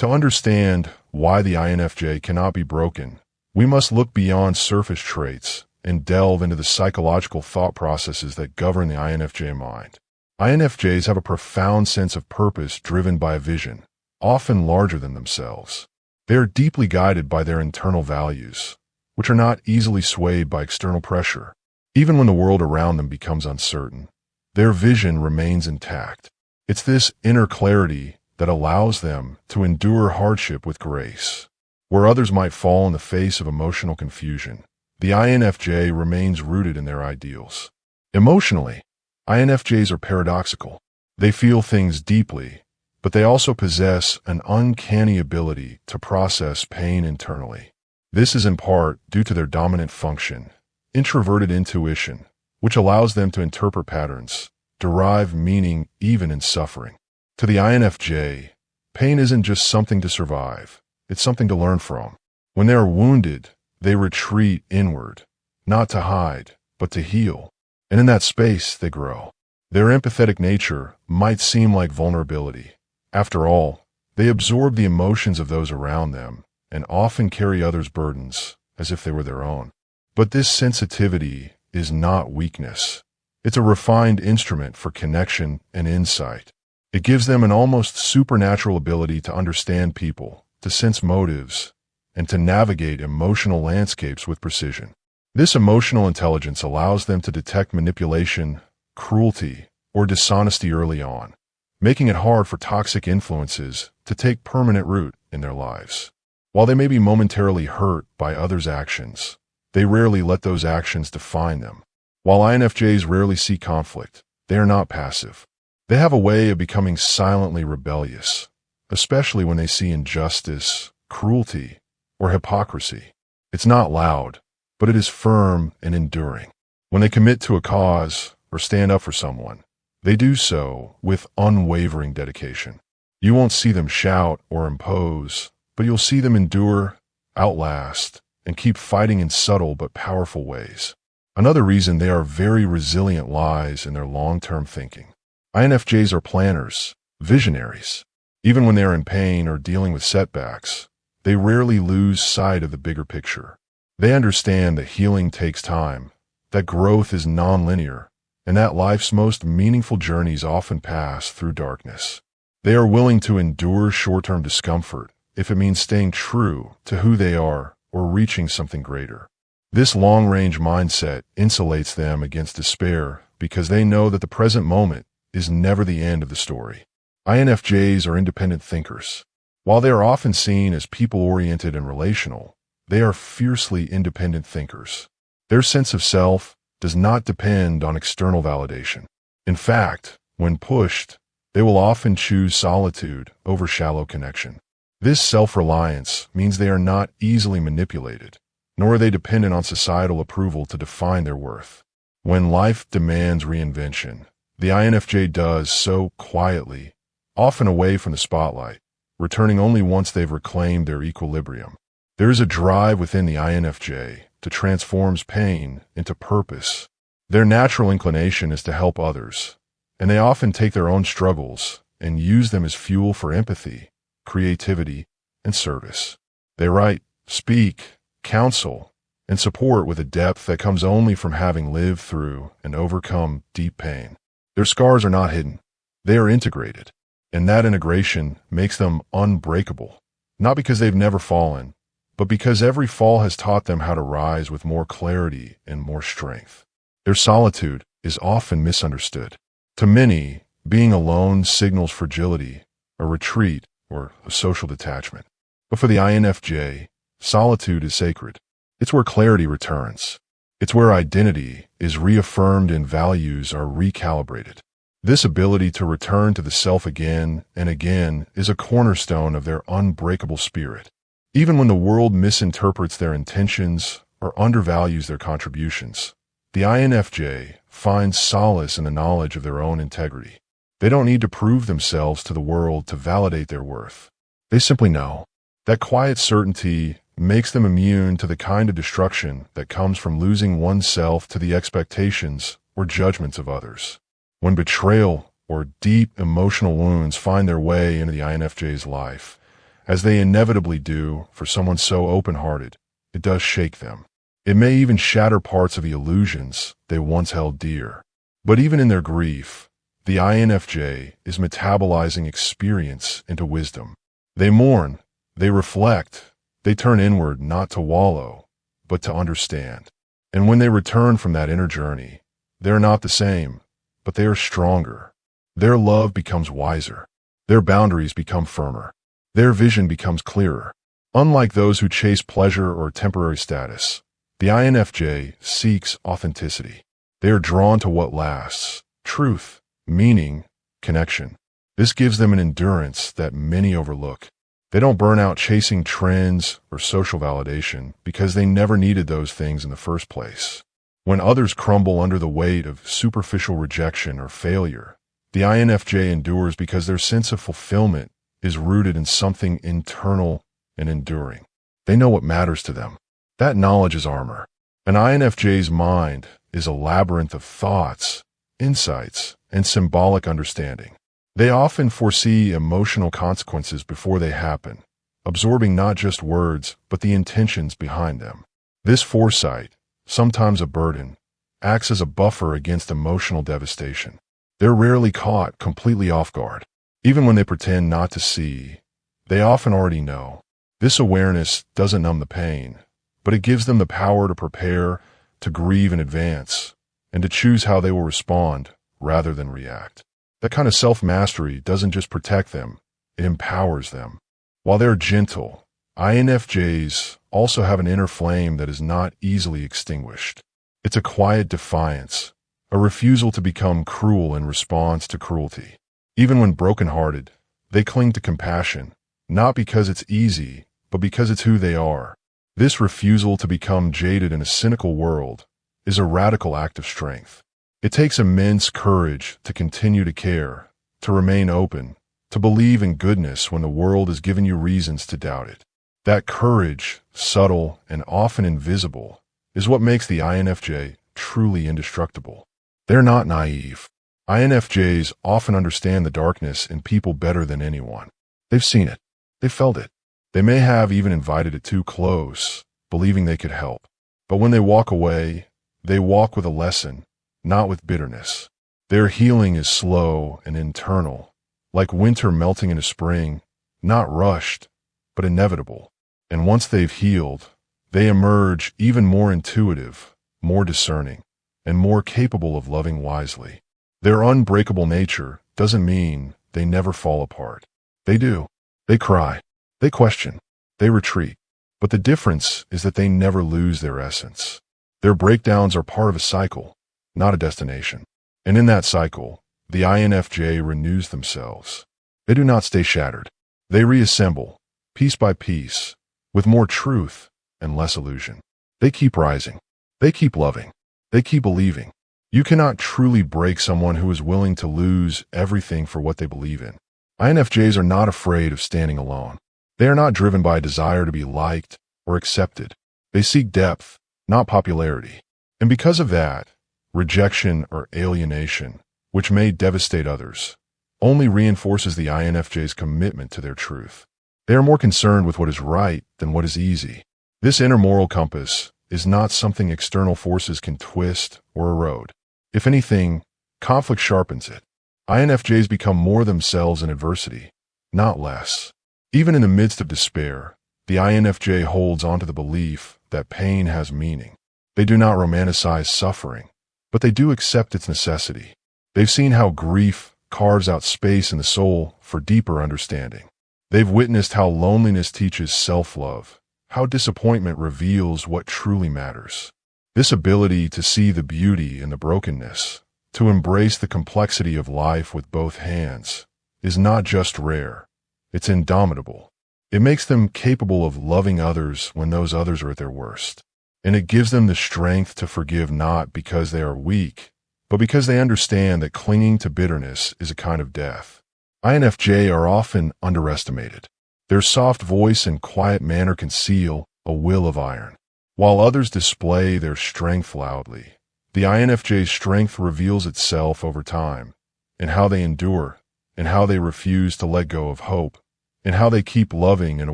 To understand why the INFJ cannot be broken, we must look beyond surface traits and delve into the psychological thought processes that govern the INFJ mind. INFJs have a profound sense of purpose driven by a vision, often larger than themselves. They are deeply guided by their internal values, which are not easily swayed by external pressure. Even when the world around them becomes uncertain, their vision remains intact. It's this inner clarity that allows them to endure hardship with grace. Where others might fall in the face of emotional confusion, the INFJ remains rooted in their ideals. Emotionally, INFJs are paradoxical. They feel things deeply, but they also possess an uncanny ability to process pain internally. This is in part due to their dominant function, introverted intuition, which allows them to interpret patterns, derive meaning even in suffering. To the INFJ, pain isn't just something to survive, it's something to learn from. When they are wounded, they retreat inward, not to hide, but to heal. And in that space, they grow. Their empathetic nature might seem like vulnerability. After all, they absorb the emotions of those around them and often carry others' burdens as if they were their own. But this sensitivity is not weakness. It's a refined instrument for connection and insight. It gives them an almost supernatural ability to understand people, to sense motives, and to navigate emotional landscapes with precision. This emotional intelligence allows them to detect manipulation, cruelty, or dishonesty early on, making it hard for toxic influences to take permanent root in their lives. While they may be momentarily hurt by others' actions, they rarely let those actions define them. While INFJs rarely see conflict, they are not passive. They have a way of becoming silently rebellious, especially when they see injustice, cruelty, or hypocrisy. It's not loud, but it is firm and enduring. When they commit to a cause or stand up for someone, they do so with unwavering dedication. You won't see them shout or impose, but you'll see them endure, outlast, and keep fighting in subtle but powerful ways. Another reason they are very resilient lies in their long-term thinking. INFJs are planners, visionaries. Even when they are in pain or dealing with setbacks, they rarely lose sight of the bigger picture. They understand that healing takes time, that growth is non-linear, and that life's most meaningful journeys often pass through darkness. They are willing to endure short-term discomfort if it means staying true to who they are or reaching something greater. This long-range mindset insulates them against despair because they know that the present moment is never the end of the story. INFJs are independent thinkers. While they are often seen as people-oriented and relational, they are fiercely independent thinkers. Their sense of self does not depend on external validation. In fact, when pushed, they will often choose solitude over shallow connection. This self-reliance means they are not easily manipulated, nor are they dependent on societal approval to define their worth. When life demands reinvention, the INFJ does so quietly, often away from the spotlight, returning only once they've reclaimed their equilibrium. There is a drive within the INFJ to transform pain into purpose. Their natural inclination is to help others, and they often take their own struggles and use them as fuel for empathy, creativity, and service. They write, speak, counsel, and support with a depth that comes only from having lived through and overcome deep pain. Their scars are not hidden. They are integrated, and that integration makes them unbreakable, not because they've never fallen, but because every fall has taught them how to rise with more clarity and more strength. Their solitude is often misunderstood. To many, being alone signals fragility, a retreat, or a social detachment. But for the INFJ, solitude is sacred. It's where clarity returns. It's where identity is reaffirmed and values are recalibrated. This ability to return to the self again and again is a cornerstone of their unbreakable spirit. Even when the world misinterprets their intentions or undervalues their contributions, the INFJ finds solace in the knowledge of their own integrity. They don't need to prove themselves to the world to validate their worth. They simply know. That quiet certainty makes them immune to the kind of destruction that comes from losing oneself to the expectations or judgments of others. When betrayal or deep emotional wounds find their way into the INFJ's life, as they inevitably do for someone so open-hearted, it does shake them. It may even shatter parts of the illusions they once held dear. But even in their grief, the INFJ is metabolizing experience into wisdom. They mourn, they reflect, they turn inward not to wallow, but to understand. And when they return from that inner journey, they are not the same, but they are stronger. Their love becomes wiser. Their boundaries become firmer. Their vision becomes clearer. Unlike those who chase pleasure or temporary status, the INFJ seeks authenticity. They are drawn to what lasts: truth, meaning, connection. This gives them an endurance that many overlook. They don't burn out chasing trends or social validation because they never needed those things in the first place. When others crumble under the weight of superficial rejection or failure, the INFJ endures because their sense of fulfillment is rooted in something internal and enduring. They know what matters to them. That knowledge is armor. An INFJ's mind is a labyrinth of thoughts, insights, and symbolic understanding. They often foresee emotional consequences before they happen, absorbing not just words, but the intentions behind them. This foresight, sometimes a burden, acts as a buffer against emotional devastation. They're rarely caught completely off guard. Even when they pretend not to see, they often already know. This awareness doesn't numb the pain, but it gives them the power to prepare, to grieve in advance, and to choose how they will respond rather than react. That kind of self-mastery doesn't just protect them, it empowers them. While they're gentle, INFJs also have an inner flame that is not easily extinguished. It's a quiet defiance, a refusal to become cruel in response to cruelty. Even when brokenhearted, they cling to compassion, not because it's easy, but because it's who they are. This refusal to become jaded in a cynical world is a radical act of strength. It takes immense courage to continue to care, to remain open, to believe in goodness when the world has given you reasons to doubt it. That courage, subtle and often invisible, is what makes the INFJ truly indestructible. They're not naive. INFJs often understand the darkness in people better than anyone. They've seen it. They've felt it. They may have even invited it too close, believing they could help. But when they walk away, they walk with a lesson, not with bitterness. Their healing is slow and internal, like winter melting into spring, not rushed, but inevitable. And once they've healed, they emerge even more intuitive, more discerning, and more capable of loving wisely. Their unbreakable nature doesn't mean they never fall apart. They do. They cry. They question. They retreat. But the difference is that they never lose their essence. Their breakdowns are part of a cycle, not a destination. And in that cycle, the INFJ renews themselves. They do not stay shattered. They reassemble, piece by piece, with more truth and less illusion. They keep rising. They keep loving. They keep believing. You cannot truly break someone who is willing to lose everything for what they believe in. INFJs are not afraid of standing alone. They are not driven by a desire to be liked or accepted. They seek depth, not popularity. And because of that, rejection or alienation, which may devastate others, only reinforces the INFJ's commitment to their truth. They are more concerned with what is right than what is easy. This inner moral compass is not something external forces can twist or erode. If anything, conflict sharpens it. INFJs become more themselves in adversity, not less. Even in the midst of despair, the INFJ holds onto the belief that pain has meaning. They do not romanticize suffering, but they do accept its necessity. They've seen how grief carves out space in the soul for deeper understanding. They've witnessed how loneliness teaches self-love, how disappointment reveals what truly matters. This ability to see the beauty in the brokenness, to embrace the complexity of life with both hands, is not just rare, it's indomitable. It makes them capable of loving others when those others are at their worst. And it gives them the strength to forgive not because they are weak, but because they understand that clinging to bitterness is a kind of death. INFJ are often underestimated. Their soft voice and quiet manner conceal a will of iron. While others display their strength loudly, the INFJ's strength reveals itself over time, in how they endure, and how they refuse to let go of hope, and how they keep loving in a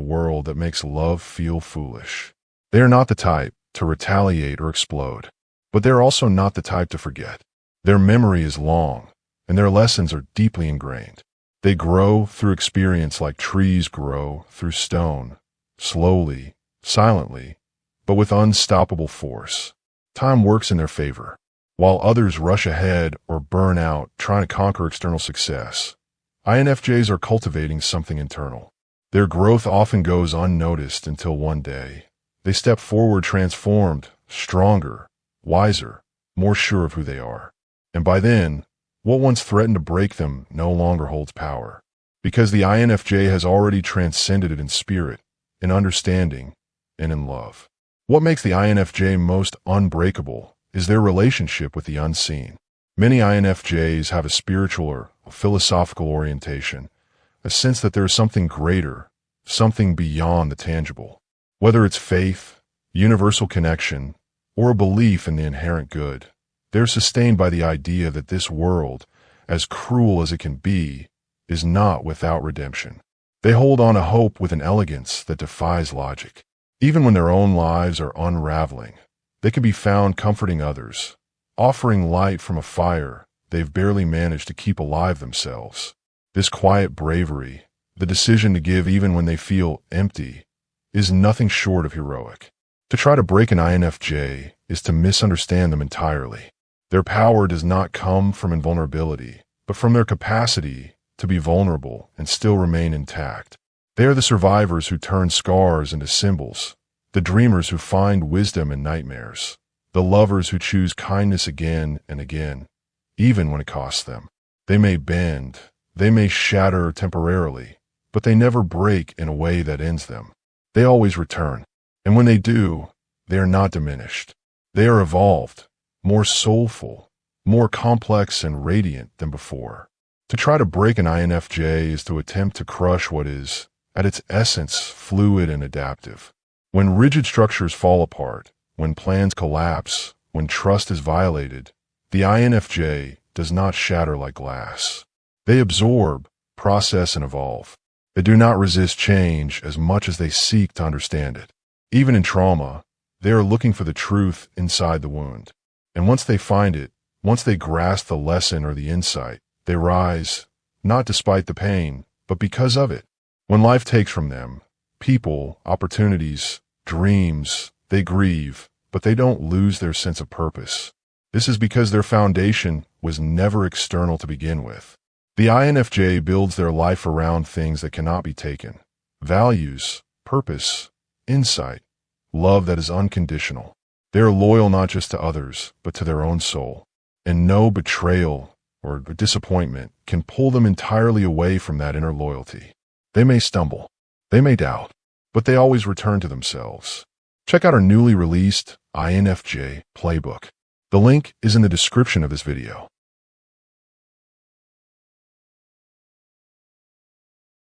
world that makes love feel foolish. They are not the type to retaliate or explode, but they're also not the type to forget. Their memory is long, and their lessons are deeply ingrained. They grow through experience like trees grow through stone, slowly, silently, but with unstoppable force. Time works in their favor. While others rush ahead or burn out trying to conquer external success, INFJs are cultivating something internal. Their growth often goes unnoticed until one day they step forward transformed, stronger, wiser, more sure of who they are. And by then, what once threatened to break them no longer holds power, because the INFJ has already transcended it in spirit, in understanding, and in love. What makes the INFJ most unbreakable is their relationship with the unseen. Many INFJs have a spiritual or philosophical orientation, a sense that there is something greater, something beyond the tangible. Whether it's faith, universal connection, or a belief in the inherent good, they're sustained by the idea that this world, as cruel as it can be, is not without redemption. They hold on to hope with an elegance that defies logic. Even when their own lives are unraveling, they can be found comforting others, offering light from a fire they've barely managed to keep alive themselves. This quiet bravery, the decision to give even when they feel empty, is nothing short of heroic. To try to break an INFJ is to misunderstand them entirely. Their power does not come from invulnerability, but from their capacity to be vulnerable and still remain intact. They are the survivors who turn scars into symbols, the dreamers who find wisdom in nightmares, the lovers who choose kindness again and again, even when it costs them. They may bend, they may shatter temporarily, but they never break in a way that ends them. They always return, and when they do, they are not diminished. They are evolved, more soulful, more complex and radiant than before. To try to break an INFJ is to attempt to crush what is, at its essence, fluid and adaptive. When rigid structures fall apart, when plans collapse, when trust is violated, the INFJ does not shatter like glass. They absorb, process, and evolve. They do not resist change as much as they seek to understand it. Even in trauma, they are looking for the truth inside the wound. And once they find it, once they grasp the lesson or the insight, they rise, not despite the pain, but because of it. When life takes from them people, opportunities, dreams, they grieve, but they don't lose their sense of purpose. This is because their foundation was never external to begin with. The INFJ builds their life around things that cannot be taken: values, purpose, insight, love that is unconditional. They are loyal not just to others, but to their own soul. And no betrayal or disappointment can pull them entirely away from that inner loyalty. They may stumble, they may doubt, but they always return to themselves. Check out our newly released INFJ Playbook. The link is in the description of this video.